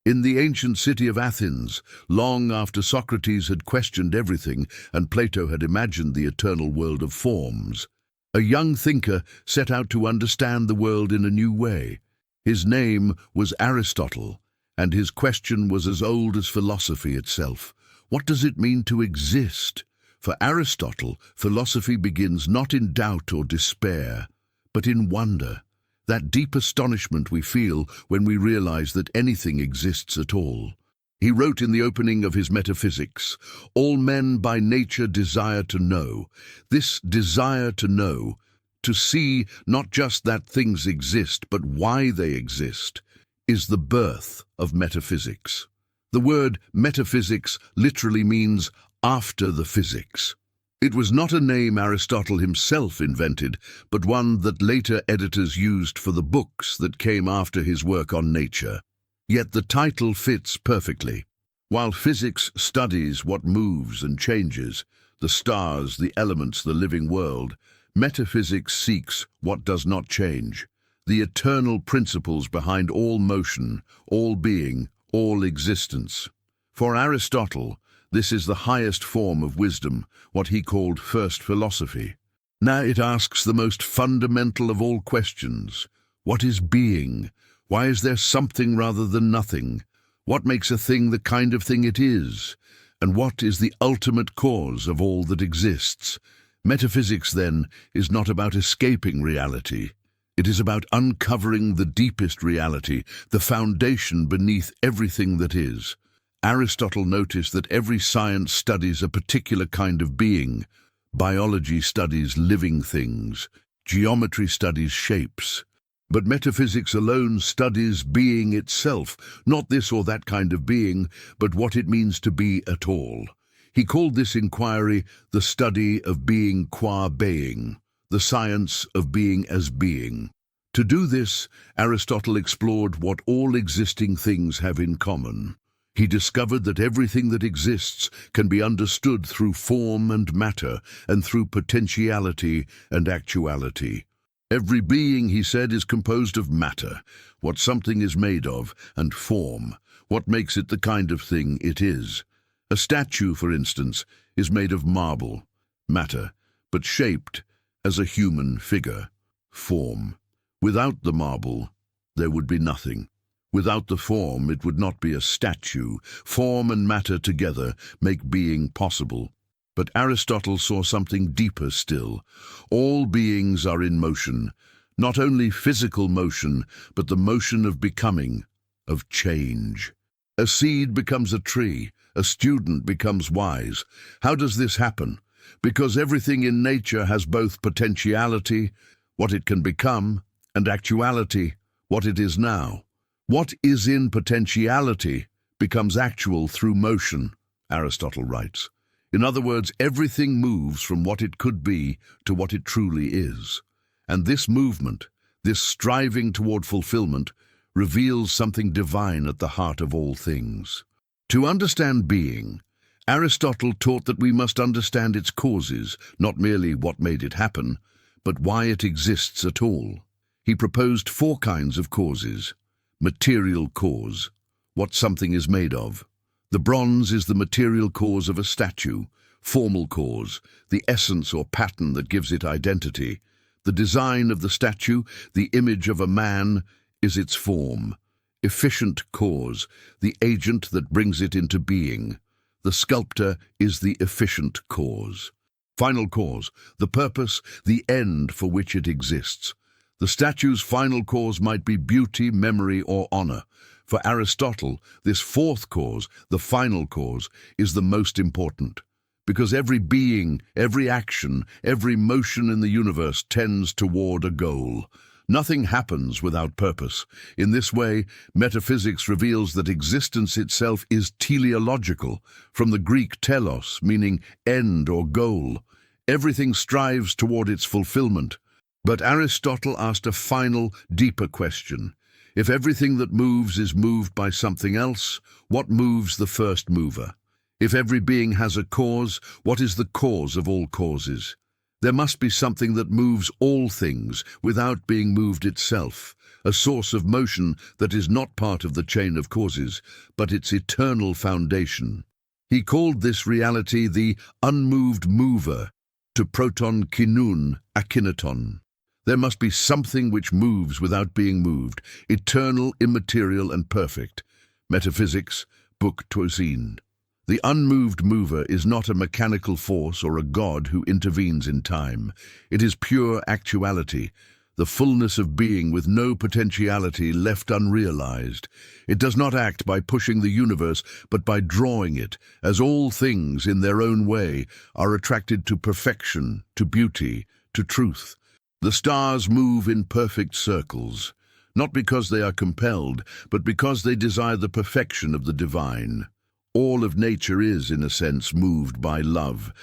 In the ancient city of Athens, long after Socrates had questioned everything and Plato had imagined the eternal world of forms, a young thinker set out to understand the world in a new way. His name was Aristotle, and his question was as old as philosophy itself. What does it mean to exist? For Aristotle, philosophy begins not in doubt or despair, but in wonder, that deep astonishment we feel when we realize that anything exists at all. He wrote in the opening of his Metaphysics, "All men by nature desire to know. This desire to know, to see not just that things exist, but why they exist, is the birth of metaphysics." The word metaphysics literally means after the physics. It was not a name Aristotle himself invented, but one that later editors used for the books that came after his work on nature. Yet the title fits perfectly. While physics studies what moves and changes, the stars, the elements, the living world, metaphysics seeks what does not change, the eternal principles behind all motion, all being, all existence. For Aristotle, this is the highest form of wisdom, what he called first philosophy. Now it asks the most fundamental of all questions. What is being? Why is there something rather than nothing? What makes a thing the kind of thing it is? And what is the ultimate cause of all that exists? Metaphysics, then, is not about escaping reality. It is about uncovering the deepest reality, the foundation beneath everything that is. Aristotle noticed that every science studies a particular kind of being. Biology studies living things. Geometry studies shapes. But metaphysics alone studies being itself, not this or that kind of being, but what it means to be at all. He called this inquiry the study of being qua being, the science of being as being. To do this, Aristotle explored what all existing things have in common. He discovered that everything that exists can be understood through form and matter, and through potentiality and actuality. Every being, he said, is composed of matter, what something is made of, and form, what makes it the kind of thing it is. A statue, for instance, is made of marble, matter, but shaped as a human figure, form. Without the marble, there would be nothing. Without the form, it would not be a statue. Form and matter together make being possible. But Aristotle saw something deeper still. All beings are in motion, not only physical motion, but the motion of becoming, of change. A seed becomes a tree, a student becomes wise. How does this happen? Because everything in nature has both potentiality, what it can become, and actuality, what it is now. What is in potentiality becomes actual through motion, Aristotle writes. In other words, everything moves from what it could be to what it truly is. And this movement, this striving toward fulfillment, reveals something divine at the heart of all things. To understand being, Aristotle taught that we must understand its causes, not merely what made it happen, but why it exists at all. He proposed 4 kinds of causes. Material cause, what something is made of. The bronze is the material cause of a statue. Formal cause, the essence or pattern that gives it identity. The design of the statue, the image of a man, is its form. Efficient cause, the agent that brings it into being. The sculptor is the efficient cause. Final cause, the purpose, the end for which it exists. The statue's final cause might be beauty, memory, or honor. For Aristotle, this 4th cause, the final cause, is the most important. Because every being, every action, every motion in the universe tends toward a goal. Nothing happens without purpose. In this way, metaphysics reveals that existence itself is teleological, from the Greek telos, meaning end or goal. Everything strives toward its fulfillment. But Aristotle asked a final, deeper question. If everything that moves is moved by something else, what moves the first mover? If every being has a cause, what is the cause of all causes? There must be something that moves all things without being moved itself. a source of motion that is not part of the chain of causes, but its eternal foundation. He called this reality the Unmoved Mover, to proton kinun akinaton. There must be something which moves without being moved, eternal, immaterial, and perfect. Metaphysics, Book 12. The unmoved mover is not a mechanical force or a god who intervenes in time. It is pure actuality, the fullness of being with no potentiality left unrealized. It does not act by pushing the universe, but by drawing it, as all things in their own way are attracted to perfection, to beauty, to truth. The stars move in perfect circles, not because they are compelled, but because they desire the perfection of the divine. All of nature is, in a sense, moved by love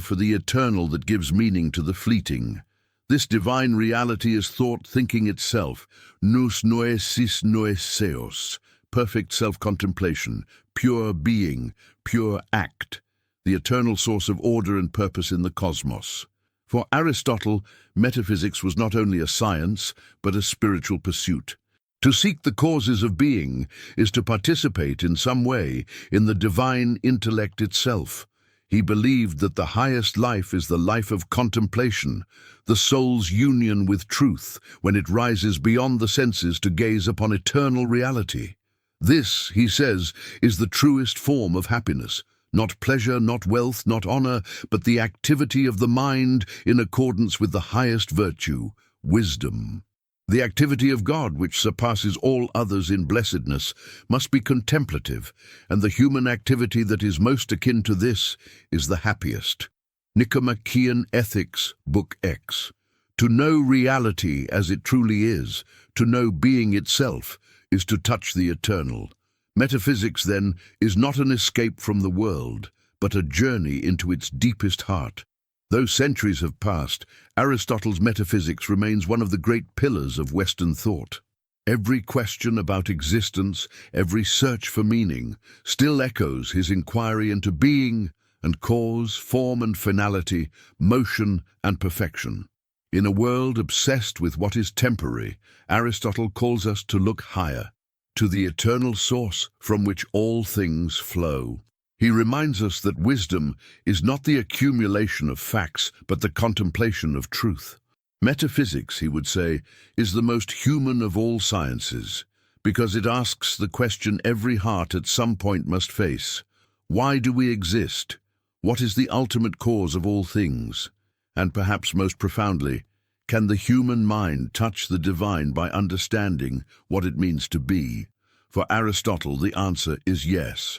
for the eternal that gives meaning to the fleeting. This divine reality is thought thinking itself, nous noesis noeseos, perfect self-contemplation, pure being, pure act, the eternal source of order and purpose in the cosmos. For Aristotle, metaphysics was not only a science, but a spiritual pursuit. To seek the causes of being is to participate in some way in the divine intellect itself. He believed that the highest life is the life of contemplation, the soul's union with truth, when it rises beyond the senses to gaze upon eternal reality. This, he says, is the truest form of happiness. Not pleasure, not wealth, not honor, but the activity of the mind in accordance with the highest virtue, wisdom. The activity of God, which surpasses all others in blessedness, must be contemplative, and the human activity that is most akin to this is the happiest. Nicomachean Ethics, Book X. To know reality as it truly is, to know being itself, is to touch the eternal. Metaphysics, then, is not an escape from the world, but a journey into its deepest heart. Though centuries have passed, Aristotle's metaphysics remains one of the great pillars of Western thought. Every question about existence, every search for meaning, still echoes his inquiry into being and cause, form and finality, motion and perfection. In a world obsessed with what is temporary, Aristotle calls us to look higher, to the eternal source from which all things flow. He reminds us that wisdom is not the accumulation of facts, but the contemplation of truth. Metaphysics, he would say, is the most human of all sciences, because it asks the question every heart at some point must face. Why do we exist? What is the ultimate cause of all things? And perhaps most profoundly, can the human mind touch the divine by understanding what it means to be? For Aristotle, the answer is yes.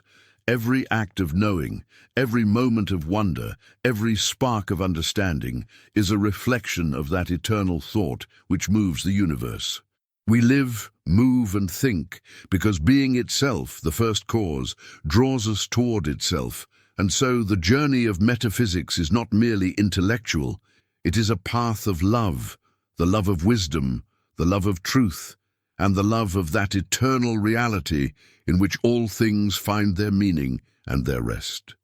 Every act of knowing, every moment of wonder, every spark of understanding is a reflection of that eternal thought which moves the universe. We live, move, and think because being itself, the first cause, draws us toward itself, and so the journey of metaphysics is not merely intellectual, it is a path of love, the love of wisdom, the love of truth, and the love of that eternal reality in which all things find their meaning and their rest.